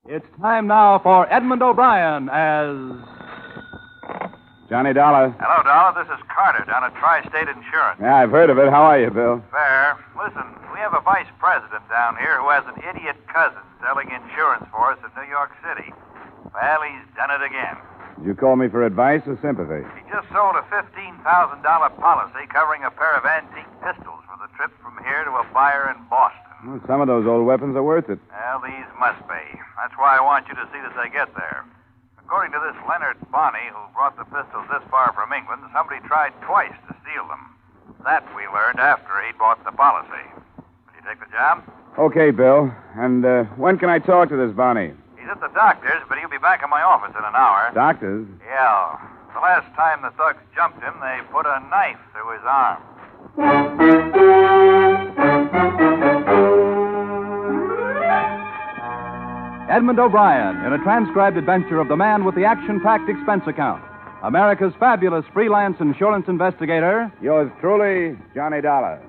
It's time now for Edmund O'Brien as... Johnny Dollar. Hello, Dollar. This is Carter down at Tri-State Insurance. Yeah, I've heard of it. How are you, Bill? Fair. Listen, we have a vice president down here who has an idiot cousin selling insurance for us in New York City. Well, he's done it again. Did you call me for advice or sympathy? He just sold a $15,000 policy covering a pair of antique pistols for the trip from here to a buyer in Boston. Well, some of those old weapons are worth it. Well, these must be. That's why I want you to see that they get there. According to this Leonard Bonney, who brought the pistols this far from England, somebody tried twice to steal them. That we learned after he bought the policy. Will you take the job? Okay, Bill. And when can I talk to this Bonnie? He's at the doctor's, but he'll be back in my office in an hour. Doctor's? Yeah. The last time the thugs jumped him, they put a knife through his arm. Edmund O'Brien in a transcribed adventure of the man with the action-packed expense account. America's fabulous freelance insurance investigator. Yours truly, Johnny Dollar.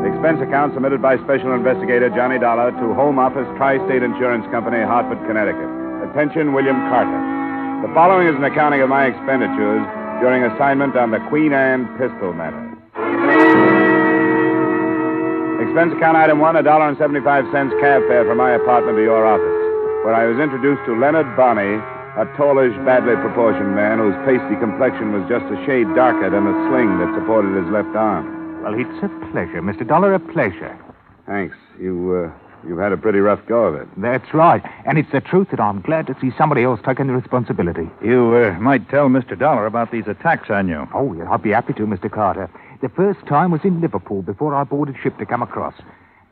Expense account submitted by Special Investigator Johnny Dollar to Home Office Tri-State Insurance Company, Hartford, Connecticut. Attention, William Carter. The following is an accounting of my expenditures during assignment on the Queen Anne pistol matter. Expense account item 1, $1.75 cab fare from my apartment to your office, where I was introduced to Leonard Bonney, a tallish, badly proportioned man whose pasty complexion was just a shade darker than the sling that supported his left arm. Well, it's a pleasure, Mr. Dollar, a pleasure. Thanks. You've had a pretty rough go of it. That's right. And it's the truth that I'm glad to see somebody else taking the responsibility. You might tell Mr. Dollar about these attacks on you. Oh, yeah, I'd be happy to, Mr. Carter. The first time was in Liverpool before I boarded ship to come across.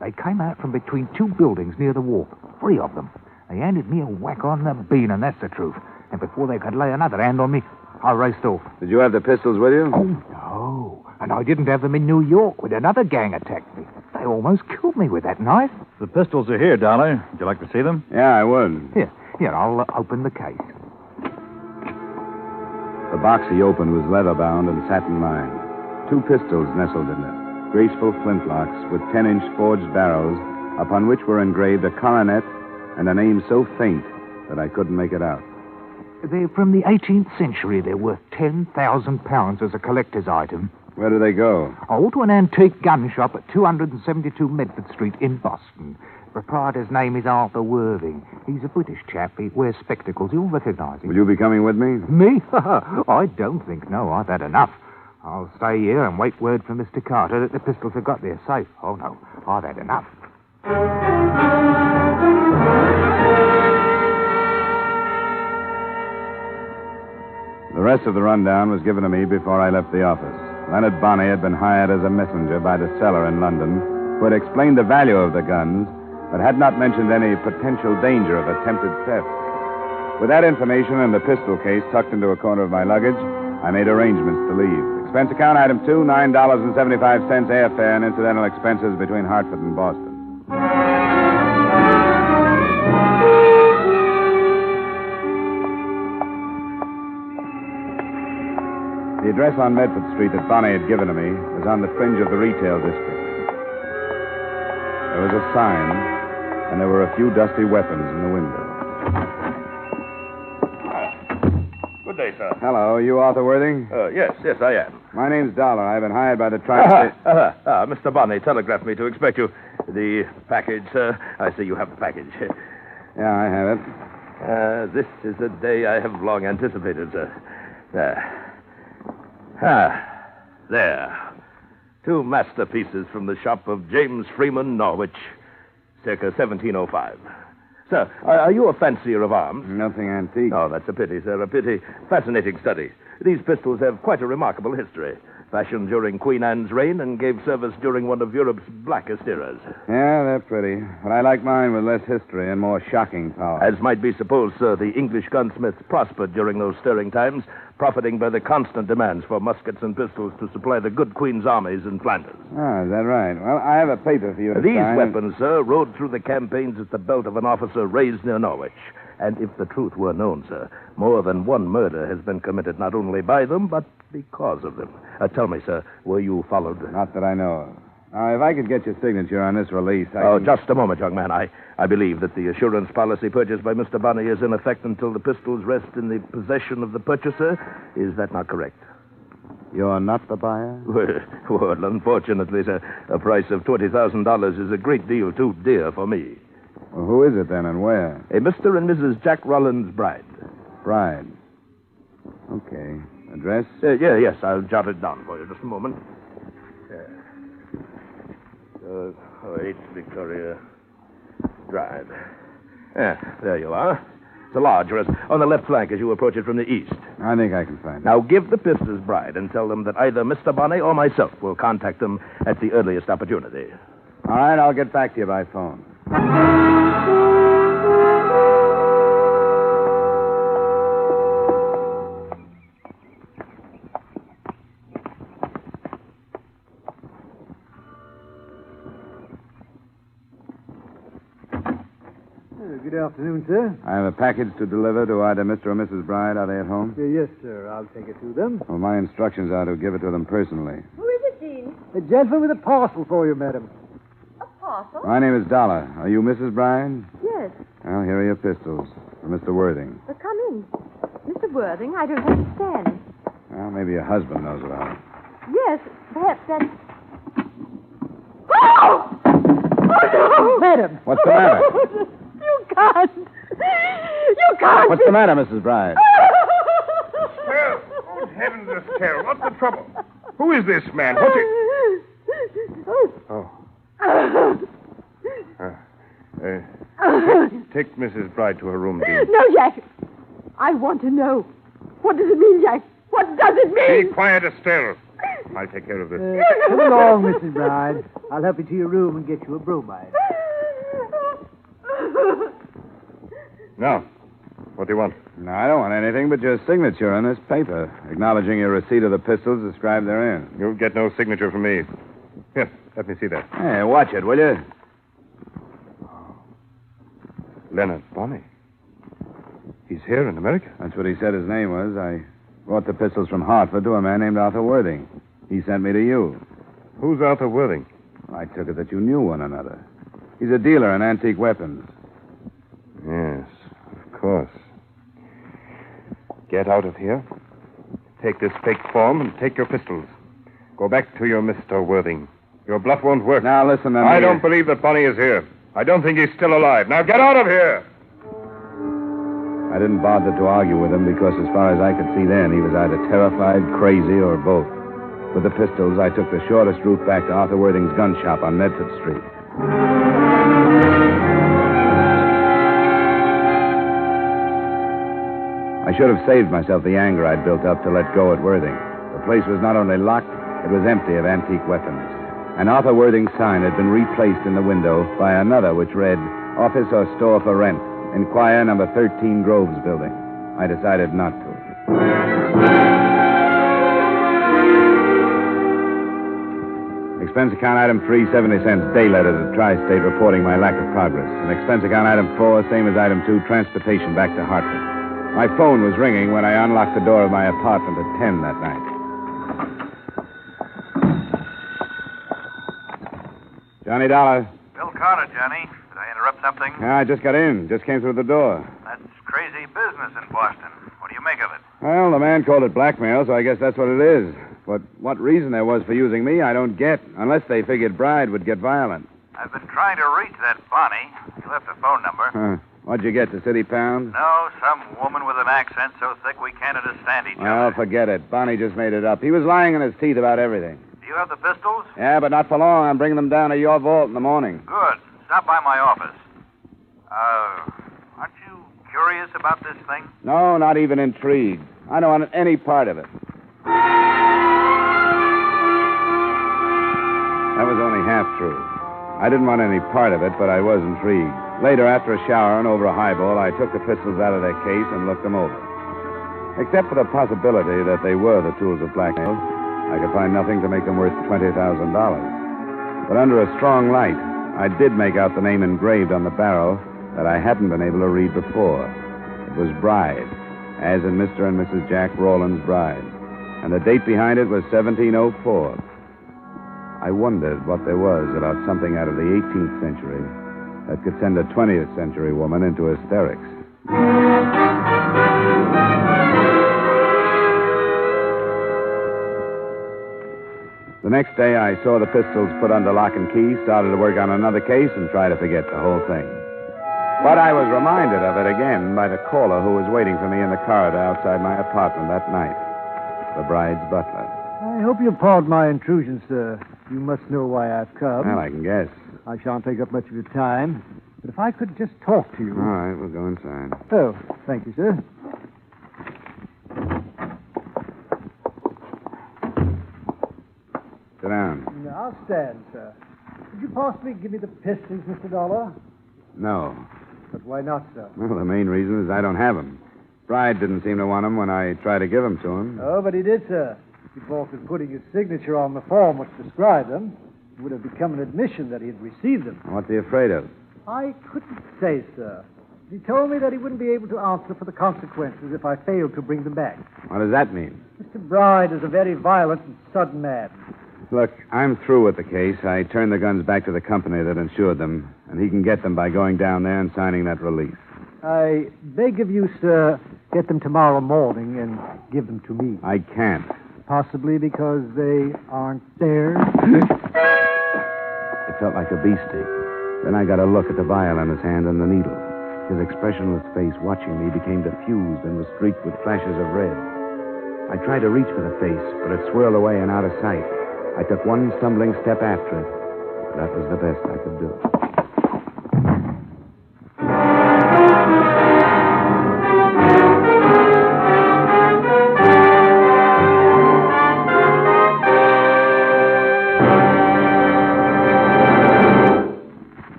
They came out from between two buildings near the wharf, 3 of them. They handed me a whack on the bean, and that's the truth. And before they could lay another hand on me, I raced off. Did you have the pistols with you? Oh, no. And I didn't have them in New York when another gang attacked me. They almost killed me with that knife. The pistols are here, Dollar. Would you like to see them? Yeah, I would. Here, I'll open the case. The box he opened was leather-bound and satin-lined. 2 pistols nestled in it, graceful flintlocks with 10-inch forged barrels, upon which were engraved a coronet and a name so faint that I couldn't make it out. They're from the 18th century. They're worth £10,000 as a collector's item. Where do they go? Oh, to an antique gun shop at 272 Medford Street in Boston. The proprietor's name is Arthur Worthing. He's a British chap. He wears spectacles. You'll recognize him. Will you be coming with me? Me? I don't think no. I've had enough. I'll stay here and wait word from Mr. Carter that the pistols have got there safe. Oh, no. I've had enough. The rest of the rundown was given to me before I left the office. Leonard Bonney had been hired as a messenger by the seller in London, who had explained the value of the guns, but had not mentioned any potential danger of attempted theft. With that information and the pistol case tucked into a corner of my luggage, I made arrangements to leave. Expense account item 2, $9.75 airfare and incidental expenses between Hartford and Boston. The address on Medford Street that Bonney had given to me was on the fringe of the retail district. There was a sign, and there were a few dusty weapons in the window. Good day, sir. Hello, you Arthur Worthing? Yes, I am. My name's Dollar. I've been hired by the Tri-State... Mr. Bonney telegraphed me to expect you. The package, sir. I see you have the package. Yeah, I have it. This is a day I have long anticipated, sir. There. 2 masterpieces from the shop of James Freeman, Norwich, circa 1705. Sir, are you a fancier of arms? Nothing antique. Oh, that's a pity, sir, a pity. Fascinating study. These pistols have quite a remarkable history. Fashioned during Queen Anne's reign and gave service during one of Europe's blackest eras. Yeah, they're pretty. But I like mine with less history and more shocking power. As might be supposed, sir, the English gunsmiths prospered during those stirring times, profiting by the constant demands for muskets and pistols to supply the good Queen's armies in Flanders. Ah, is that right? Well, I have a paper for you to These sign. weapons, sir, rode through the campaigns at the belt of an officer raised near Norwich. And if the truth were known, sir, more than one murder has been committed not only by them, but because of them. Tell me, sir, were you followed? Not that I know of. Now, if I could get your signature on this release, Just a moment, young man. I believe that the assurance policy purchased by Mr. Bonney is in effect until the pistols rest in the possession of the purchaser. Is that not correct? You're not the buyer? Well, unfortunately, sir, a price of $20,000 is a great deal too dear for me. Well, who is it then, and where? A Mr. and Mrs. Jack Rollins' bride. Bride. Okay. Address? Yes, I'll jot it down for you. Just a moment. 8 Victoria Drive. There you are. It's a large residence on the left flank as you approach it from the east. I think I can find it. Now, give the Pister's bride and tell them that either Mr. Bonney or myself will contact them at the earliest opportunity. All right, I'll get back to you by phone. Good afternoon, sir. I have a package to deliver to either Mr. or Mrs. Bride. Are they at home? Yes, sir. I'll take it to them. Well, my instructions are to give it to them personally. Who is it, Dean? A gentleman with a parcel for you, madam. A parcel? My name is Dollar. Are you Mrs. Bride? Yes. Well, here are your pistols for Mr. Worthing. But come in. Mr. Worthing, I don't understand. Well, maybe your husband knows about it. Yes, perhaps that's... Oh! Oh, no! Madam! What's the matter? You can't. You can't. What's the matter, Mrs. Bride? Well, good heavens, Estelle, what's the trouble? Who is this man? What's it? Oh. Take Mrs. Bride to her room, Dean. No, Jack. I want to know. What does it mean, Jack? What does it mean? Be quiet, Estelle. I'll take care of this. Come along, Mrs. Bride. I'll help you to your room and get you a bromide. Now, what do you want? No, I don't want anything but your signature on this paper, acknowledging your receipt of the pistols described therein. You'll get no signature from me. Here, let me see that. Hey, watch it, will you? Leonard Bonney. He's here in America. That's what he said his name was. I brought the pistols from Hartford to a man named Arthur Worthing. He sent me to you. Who's Arthur Worthing? I took it that you knew one another. He's a dealer in antique weapons. Yes, of course. Get out of here. Take this fake form and take your pistols. Go back to your Mr. Worthing. Your bluff won't work. Now, listen, then. I don't believe that Bonney is here. I don't think he's still alive. Now, get out of here! I didn't bother to argue with him because, as far as I could see then, he was either terrified, crazy, or both. With the pistols, I took the shortest route back to Arthur Worthing's gun shop on Medford Street. I should have saved myself the anger I'd built up to let go at Worthing. The place was not only locked, it was empty of antique weapons. And Arthur Worthing's sign had been replaced in the window by another which read, Office or Store for Rent. Inquire number 13 Groves Building. I decided not to. Expense account item 3, 70 cents, day letter to Tri-State reporting my lack of progress. And expense account item 4, same as item 2, transportation back to Hartford. My phone was ringing when I unlocked the door of my apartment at 10 that night. Johnny Dollar. Bill Carter, Johnny. Did I interrupt something? Yeah, I just got in. Just came through the door. That's crazy business in Boston. What do you make of it? Well, the man called it blackmail, so I guess that's what it is. But what reason there was for using me, I don't get. Unless they figured Bride would get violent. I've been trying to reach that Bonnie. He left a phone number. Huh. What'd you get, the city pound? No, some woman with an accent so thick we can't understand each Well, other. forget it. Bonnie just made it up. He was lying in his teeth about everything. Do you have the pistols? Yeah, but not for long. I'm bringing them down to your vault in the morning. Good. Stop by my office. Aren't you curious about this thing? No, not even intrigued. I don't want any part of it. That was only half true. I didn't want any part of it, but I was intrigued. Later, after a shower and over a highball, I took the pistols out of their case and looked them over. Except for the possibility that they were the tools of blackmail, I could find nothing to make them worth $20,000. But under a strong light, I did make out the name engraved on the barrel that I hadn't been able to read before. It was bride, as in Mr. and Mrs. Jack Rowland's bride. And the date behind it was 1704. I wondered what there was about something out of the 18th century that could send a 20th century woman into hysterics. The next day, I saw the pistols put under lock and key, started to work on another case, and tried to forget the whole thing. But I was reminded of it again by the caller who was waiting for me in the corridor outside my apartment that night, the bride's butler. I hope you'll pardon my intrusion, sir. You must know why I've come. Well, I can guess. I shan't take up much of your time. But if I could just talk to you. All right, we'll go inside. Oh, thank you, sir. Sit down. I'll stand, sir. Could you possibly give me the pistols, Mr. Dollar? No. But why not, sir? Well, the main reason is I don't have them. Bride didn't seem to want them when I tried to give them to him. Oh, but he did, sir. If he'd balked at putting his signature on the form which described them, it would have become an admission that he had received them. What's he afraid of? I couldn't say, sir. He told me that he wouldn't be able to answer for the consequences if I failed to bring them back. What does that mean? Mr. Bride is a very violent and sudden man. Look, I'm through with the case. I turned the guns back to the company that insured them, and he can get them by going down there and signing that release. I beg of you, sir, get them tomorrow morning and give them to me. I can't. Possibly because they aren't there. It felt like a beastie. Then I got a look at the vial in his hand and the needle. His expressionless face watching me became diffused and was streaked with flashes of red. I tried to reach for the face, but it swirled away and out of sight. I took one stumbling step after it. That was the best I could do.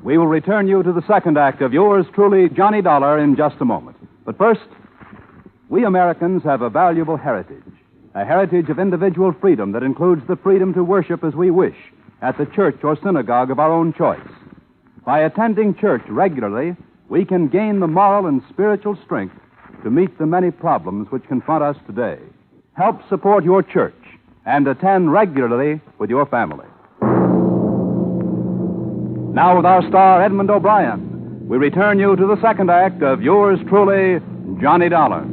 We will return you to the second act of yours truly, Johnny Dollar, in just a moment. But first, we Americans have a valuable heritage. A heritage of individual freedom that includes the freedom to worship as we wish at the church or synagogue of our own choice. By attending church regularly, we can gain the moral and spiritual strength to meet the many problems which confront us today. Help support your church and attend regularly with your family. Now, with our star, Edmund O'Brien, we return you to the second act of yours truly, Johnny Dollar.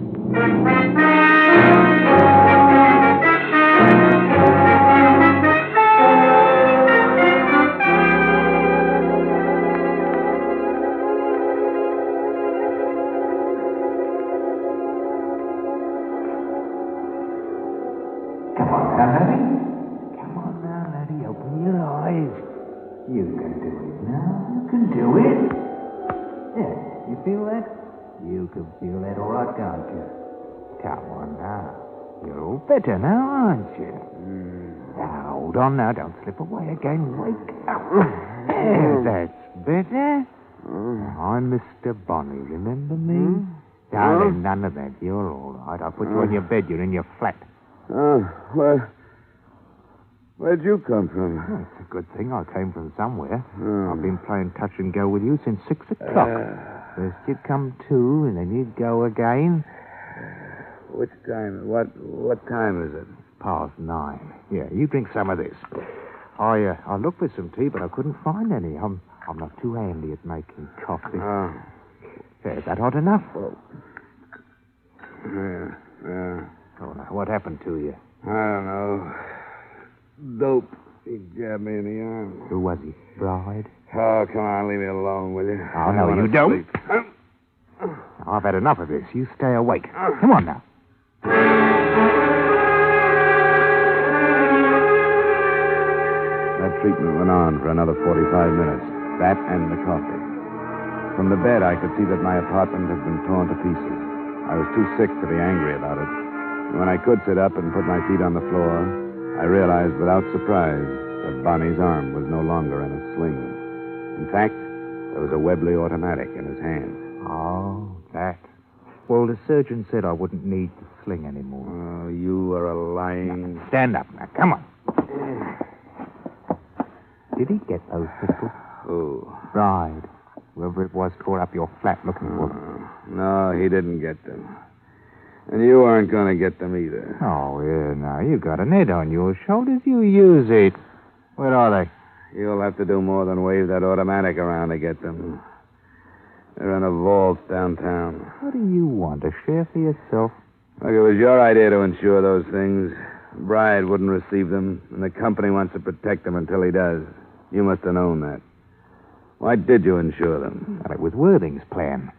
You can do it now. You can do it. Yeah, you feel that? You can feel that all right, can't you? Come on now. You're all better now, aren't you? Now, hold on now. Don't slip away again. Wake up. Yeah, that's better. I'm Mr. Bonnie. Remember me? Darling, none of that. You're all right. I'll put you on your bed. You're in your flat. Where'd you come from? Oh, it's a good thing I came from somewhere. I've been playing touch and go with you since 6 o'clock. First you'd come to, and then you'd go again. Which time? What time is it? Past 9. Yeah, you drink some of this. I looked for some tea, but I couldn't find any. I'm not too handy at making coffee. Oh. Is that hot enough? Yeah. Oh, now, what happened to you? I don't know. Dope. He jabbed me in the arm. Who was he? Bride? Oh, come on, leave me alone, will you? Oh, no, you don't. I've had enough of this. You stay awake. Come on now. That treatment went on for another 45 minutes. That and the coffee. From the bed, I could see that my apartment had been torn to pieces. I was too sick to be angry about it. And when I could sit up and put my feet on the floor, I realized without surprise that Bonnie's arm was no longer in a sling. In fact, there was a Webley automatic in his hand. Oh, that. Well, the surgeon said I wouldn't need the sling anymore. Oh, you are a lying... Now, stand up now. Come on. Did he get those pistols? Who? Bride. Whoever it was tore up your flat looking for them. No, he didn't get them. And you aren't going to get them either. Oh, yeah, now, you got an head on your shoulders. You use it. Where are they? You'll have to do more than wave that automatic around to get them. They're in a vault downtown. What do you want? A share for yourself? Look, it was your idea to insure those things. Bride wouldn't receive them, and the company wants to protect them until he does. You must have known that. Why did you insure them? Well, it was Worthing's plan.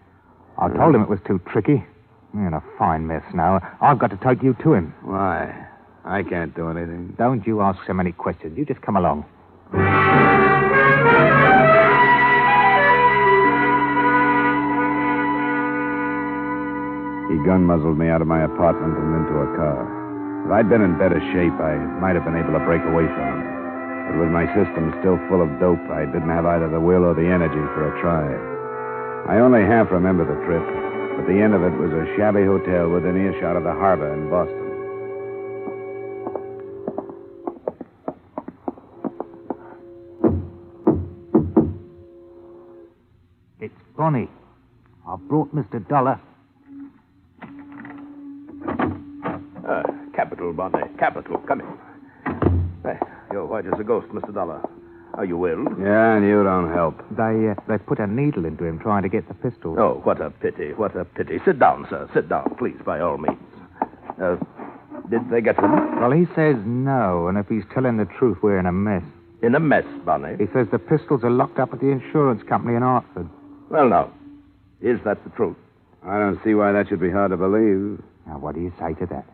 I told him it was too tricky. You're in a fine mess now. I've got to take you to him. Why? I can't do anything. Don't you ask so many questions. You just come along. He gun-muzzled me out of my apartment and into a car. If I'd been in better shape, I might have been able to break away from him. But with my system still full of dope, I didn't have either the will or the energy for a try. I only half remember the trip, but the end of it was a shabby hotel within earshot of the harbor in Boston. It's Bonnie. I've brought Mr. Dollar. Capital, Bonnie. Capital. Come in. Hey, you're white as a ghost, Mr. Dollar. Are you ill? Yeah, and you don't help. They put a needle into him trying to get the pistol. Oh, what a pity. What a pity. Sit down, sir. Sit down, please, by all means. Did they get them? Well, he says no, and if he's telling the truth, we're in a mess. In a mess, Bonnie. He says the pistols are locked up at the insurance company in Hartford. Well, now, is that the truth? I don't see why that should be hard to believe. Now, what do you say to that?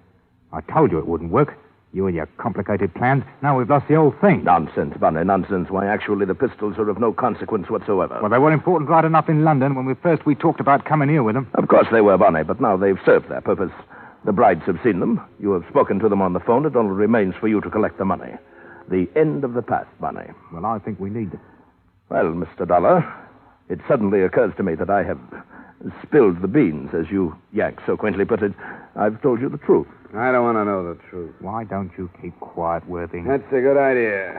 I told you it wouldn't work. You and your complicated plans. Now we've lost the whole thing. Nonsense, Bonnie, nonsense. Why, actually, the pistols are of no consequence whatsoever. Well, they were important right enough in London when we talked about coming here with them. Of course they were, Bonnie, but now they've served their purpose. The brides have seen them. You have spoken to them on the phone. It only remains for you to collect the money. The end of the past, Bonnie. Well, I think we need them. Well, Mr. Dollar, it suddenly occurs to me that I have spilled the beans, as you, Yank, so quaintly put it. I've told you the truth. I don't want to know the truth. Why don't you keep quiet, Worthing? That's a good idea.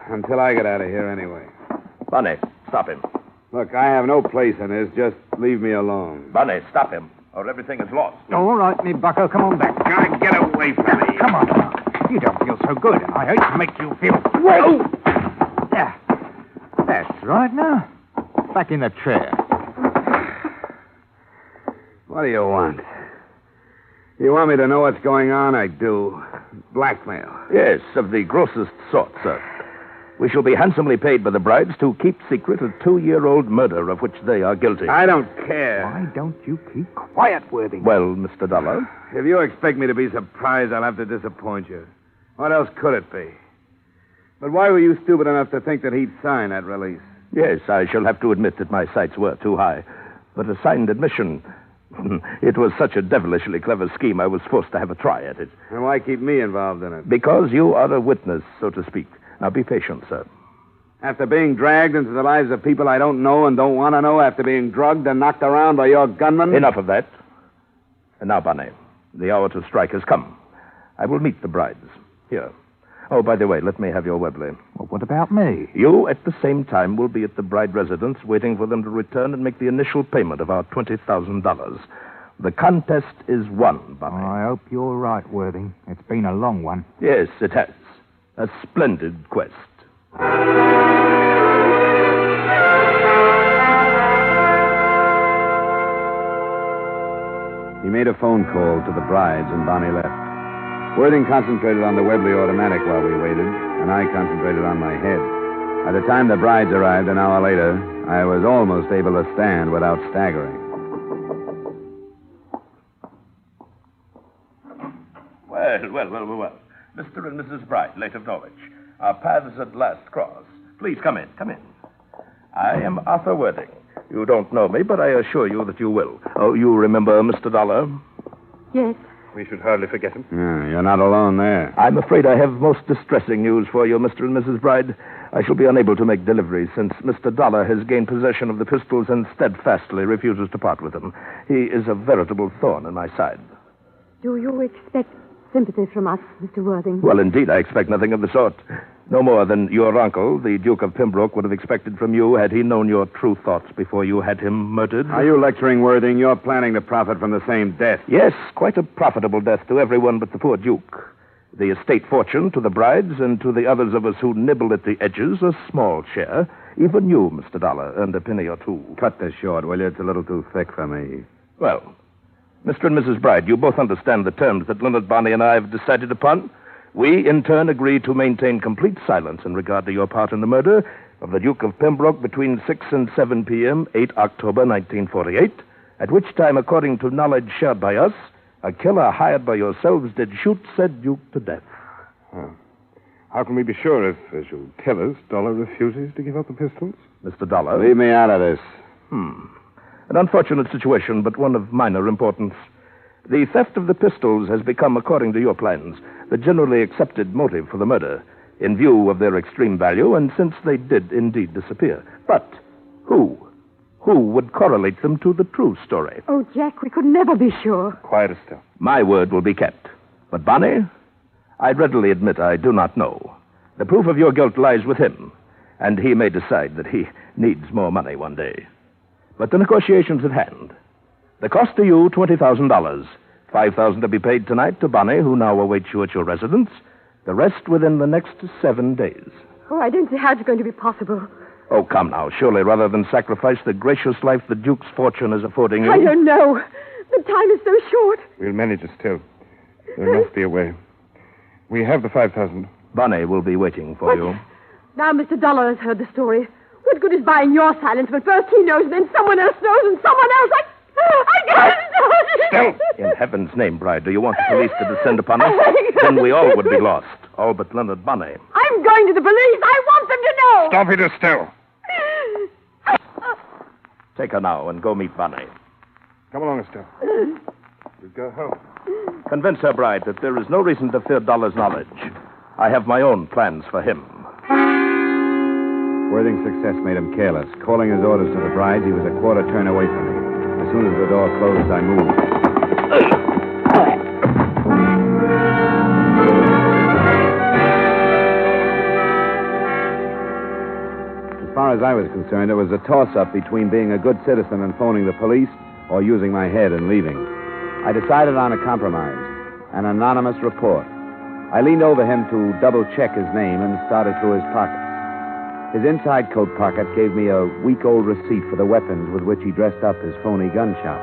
Until I get out of here anyway. Bonnie, stop him. Look, I have no place in this. Just leave me alone. Bonnie, stop him, or everything is lost. All right, me bucko, come on back. God, get away from me. Come on. You don't feel so good, and I hate to make you feel... Whoa! Yeah. That's right now. Back in the chair. What do you want? You want me to know what's going on? I do. Blackmail. Yes, of the grossest sort, sir. We shall be handsomely paid by the brides to keep secret a 2-year-old murder of which they are guilty. I don't care. Why don't you keep quiet, Worthing? Well, Mr. Dollar? If you expect me to be surprised, I'll have to disappoint you. What else could it be? But why were you stupid enough to think that he'd sign that release? Yes, I shall have to admit that my sights were too high. But a signed admission... It was such a devilishly clever scheme, I was forced to have a try at it. And why keep me involved in it? Because you are a witness, so to speak. Now, be patient, sir. After being dragged into the lives of people I don't know and don't want to know, after being drugged and knocked around by your gunman? Enough of that. And now, Bonnie, the hour to strike has come. I will meet the brides. Here. Oh, by the way, let me have your Webley. Well, what about me? You, at the same time, will be at the bride residence waiting for them to return and make the initial payment of our $20,000. The contest is won, Bonnie. I hope you're right, Worthing. It's been a long one. Yes, it has. A splendid quest. He made a phone call to the brides, and Bonnie left. Worthing concentrated on the Webley automatic while we waited, and I concentrated on my head. By the time the brides arrived an hour later, I was almost able to stand without staggering. Well. Mr. and Mrs. Bright, late of Norwich. Our paths at last cross. Please come in. I am Arthur Worthing. You don't know me, but I assure you that you will. Oh, you remember Mr. Dollar? Yes. We should hardly forget him. Yeah, you're not alone there. I'm afraid I have most distressing news for you, Mr. and Mrs. Bride. I shall be unable to make deliveries since Mr. Dollar has gained possession of the pistols and steadfastly refuses to part with them. He is a veritable thorn in my side. Do you expect sympathy from us, Mr. Worthing? Well, indeed, I expect nothing of the sort. No more than your uncle, the Duke of Pembroke, would have expected from you had he known your true thoughts before you had him murdered. Are you lecturing Worthing? You're planning to profit from the same death. Yes, quite a profitable death to everyone but the poor Duke. The estate fortune to the brides, and to the others of us who nibble at the edges, a small share. Even you, Mr. Dollar, earned a penny or two. Cut this short, will you? It's a little too thick for me. Well, Mr. and Mrs. Bride, you both understand the terms that Leonard Bonney and I have decided upon. We, in turn, agree to maintain complete silence in regard to your part in the murder of the Duke of Pembroke between 6 and 7 p.m., 8 October 1948, at which time, according to knowledge shared by us, a killer hired by yourselves did shoot said Duke to death. How can we be sure if, as you tell us, Dollar refuses to give up the pistols? Mr. Dollar? Leave me out of this. An unfortunate situation, but one of minor importance. The theft of the pistols has become, according to your plans, the generally accepted motive for the murder, in view of their extreme value, and since they did indeed disappear. But who? Who would correlate them to the true story? Oh, Jack, we could never be sure. Quiet, Estelle. My word will be kept. But Bonnie, I readily admit I do not know. The proof of your guilt lies with him, and he may decide that he needs more money one day. But the negotiation's at hand. The cost to you, $20,000. $5,000 to be paid tonight to Bonnie, who now awaits you at your residence. The rest within the next 7 days. Oh, I don't see how it's going to be possible. Oh, come now. Surely, rather than sacrifice the gracious life the Duke's fortune is affording you... I don't know. The time is so short. We'll manage it still. There must be a way. We have the 5,000. Bonnie will be waiting for you. Now Mr. Dollar has heard the story. What good is buying your silence when first he knows and then someone else knows and someone else... I can't... In heaven's name, Bride, do you want the police to descend upon us? Then we all would be lost. All but Leonard Bonney. I'm going to the police. I want them to know. Stop it, Estelle. Take her now and go meet Bonnie. Come along, Estelle. We'll go home. Convince her, Bride, that there is no reason to fear Dollar's knowledge. I have my own plans for him. Worthing's success made him careless. Calling his orders to the bride, he was a quarter turn away from me. As soon as the door closed, I moved. As far as I was concerned, it was a toss-up between being a good citizen and phoning the police or using my head and leaving. I decided on a compromise, an anonymous report. I leaned over him to double-check his name and started through his pockets. His inside coat pocket gave me a week-old receipt for the weapons with which he dressed up his phony gun shop.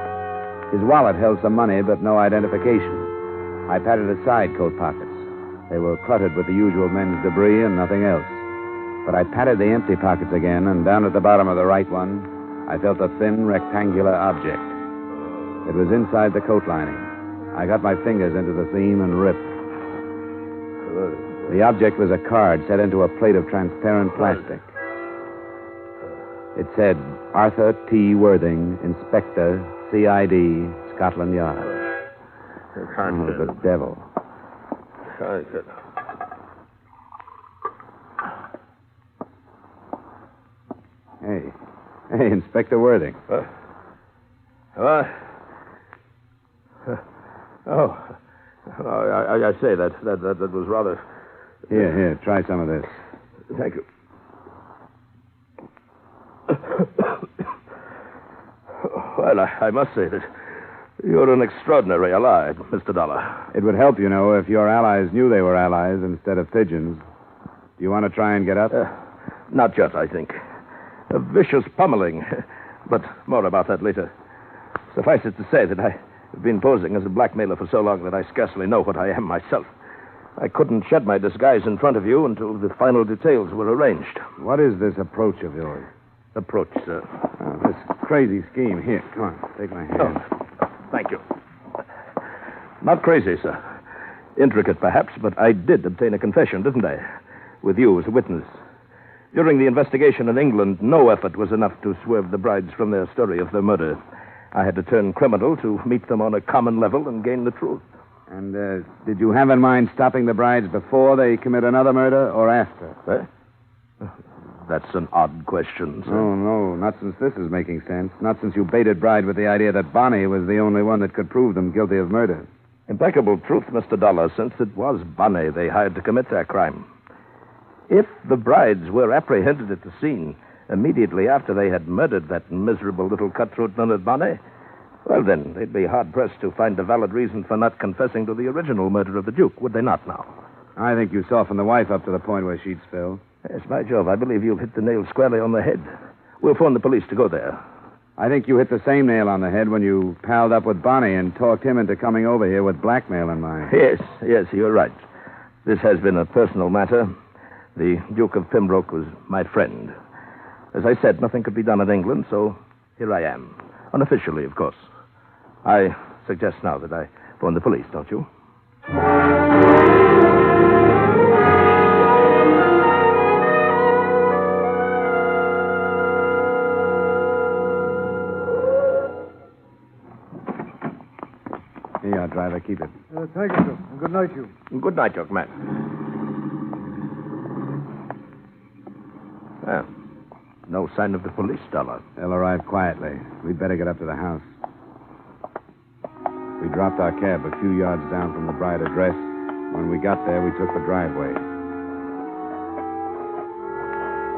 His wallet held some money, but no identification. I patted his side coat pockets. They were cluttered with the usual men's debris and nothing else. But I patted the empty pockets again, and down at the bottom of the right one, I felt a thin, rectangular object. It was inside the coat lining. I got my fingers into the seam and ripped. The object was a card set into a plate of transparent plastic. It said, Arthur T. Worthing, Inspector, C.I.D., Scotland Yard. Oh, the devil. Hey, Inspector Worthing. I say that was rather... Here, try some of this. Thank you. Well, I must say that you're an extraordinary ally, Mr. Dollar. It would help, you know, if your allies knew they were allies instead of pigeons. Do you want to try and get up? Not yet, I think. A vicious pummeling. But more about that later. Suffice it to say that I've been posing as a blackmailer for so long that I scarcely know what I am myself. I couldn't shed my disguise in front of you until the final details were arranged. What is this approach of yours? Approach, sir. This crazy scheme. Here, come on, take my hand. Oh, thank you. Not crazy, sir. Intricate, perhaps, but I did obtain a confession, didn't I? With you as a witness. During the investigation in England, no effort was enough to swerve the brides from their story of their murder. I had to turn criminal to meet them on a common level and gain the truth. And did you have in mind stopping the brides before they commit another murder or after? That's an odd question, sir. Oh, no, not since this is making sense. Not since you baited Bride with the idea that Bonnie was the only one that could prove them guilty of murder. Impeccable truth, Mr. Dollar, since it was Bonnie they hired to commit their crime. If the brides were apprehended at the scene immediately after they had murdered that miserable little cutthroat Leonard Bonney, well, then, they'd be hard-pressed to find a valid reason for not confessing to the original murder of the Duke, would they not now? I think you softened the wife up to the point where she'd spill. Yes, by Jove, I believe you've hit the nail squarely on the head. We'll phone the police to go there. I think you hit the same nail on the head when you palled up with Bonnie and talked him into coming over here with blackmail in mind. Yes, you're right. This has been a personal matter. The Duke of Pembroke was my friend. As I said, nothing could be done in England, so here I am. Unofficially, of course. I suggest now that I phone the police, don't you? Here you are, driver. Keep it. Thank you, sir. And good night, you. Good night, young man. Well, no sign of the police, Dollar. They'll arrive quietly. We'd better get up to the house. We dropped our cab a few yards down from the bride address. When we got there, we took the driveway.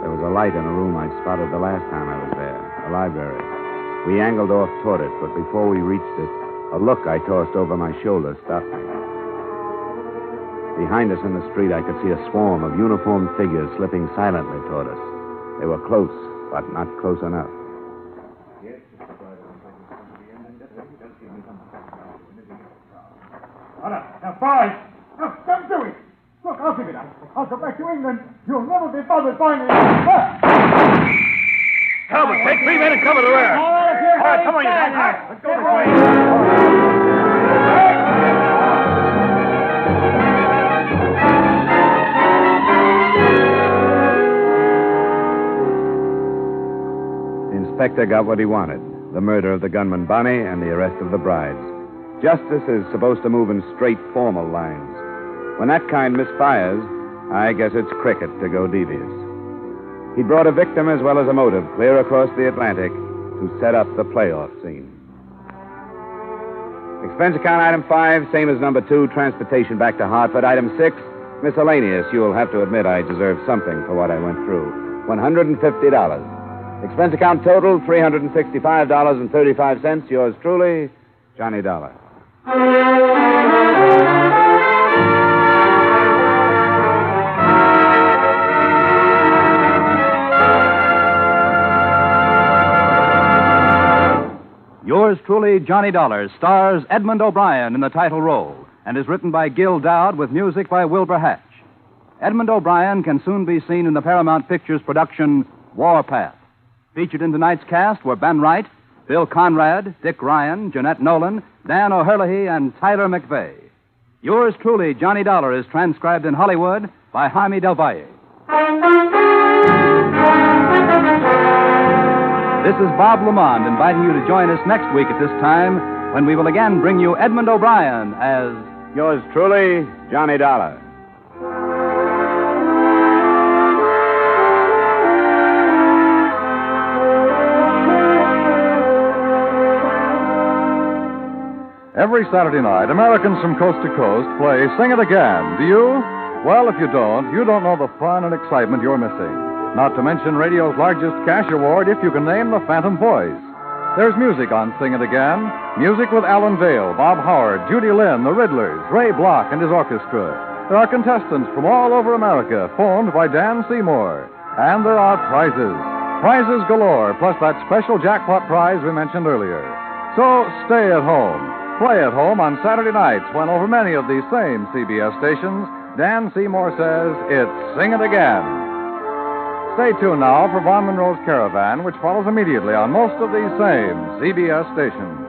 There was a light in a room I'd spotted the last time I was there, a library. We angled off toward it, but before we reached it, a look I tossed over my shoulder stopped me. Behind us in the street, I could see a swarm of uniformed figures slipping silently toward us. They were close, but not close enough. Now, boys, don't do it. Look, I'll figure it out. I'll go back to England. You'll never be bothered by me. Talbot, take 3 men and cover the rear. All right, come on, you guys. Let's go this way. The inspector got what he wanted, the murder of the gunman Bonney and the arrest of the brides. Justice is supposed to move in straight, formal lines. When that kind misfires, I guess it's cricket to go devious. He brought a victim as well as a motive clear across the Atlantic to set up the playoff scene. Expense account item 5, same as number 2, transportation back to Hartford. Item 6, miscellaneous. You'll have to admit I deserve something for what I went through. $150. Expense account total, $365.35. Yours truly, Johnny Dollar. Yours truly, Johnny Dollar, stars Edmund O'Brien in the title role and is written by Gil Dowd with music by Wilbur Hatch. Edmund O'Brien can soon be seen in the Paramount Pictures production Warpath. Featured in tonight's cast were Ben Wright, Bill Conrad, Dick Ryan, Jeanette Nolan, Dan O'Herlihy, and Tyler McVeigh. Yours truly, Johnny Dollar, is transcribed in Hollywood by Jaime Del Valle. This is Bob Lamond inviting you to join us next week at this time when we will again bring you Edmund O'Brien as Yours truly, Johnny Dollar. Every Saturday night, Americans from coast to coast play Sing It Again. Do you? Well, if you don't know the fun and excitement you're missing. Not to mention radio's largest cash award if you can name the Phantom Voice. There's music on Sing It Again. Music with Alan Vale, Bob Howard, Judy Lynn, the Riddlers, Ray Block and his orchestra. There are contestants from all over America, phoned by Dan Seymour. And there are prizes. Prizes galore, plus that special jackpot prize we mentioned earlier. So stay at home. Play at home on Saturday nights when over many of these same CBS stations, Dan Seymour says it's Sing It Again. Stay tuned now for Von Monroe's Caravan, which follows immediately on most of these same CBS stations.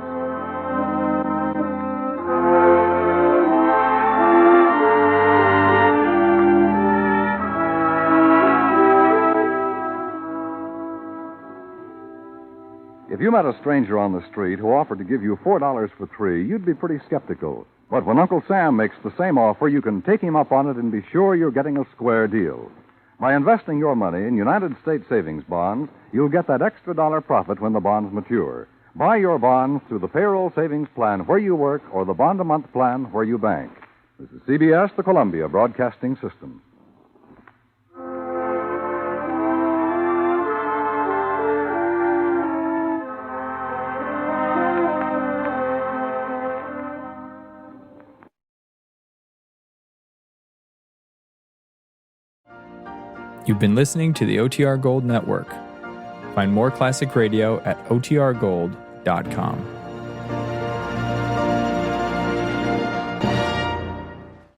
If you met a stranger on the street who offered to give you $4 for 3, you'd be pretty skeptical. But when Uncle Sam makes the same offer, you can take him up on it and be sure you're getting a square deal. By investing your money in United States savings bonds, you'll get that extra dollar profit when the bonds mature. Buy your bonds through the payroll savings plan where you work or the bond-a-month plan where you bank. This is CBS, the Columbia Broadcasting System. You've been listening to the OTR Gold Network. Find more classic radio at otrgold.com.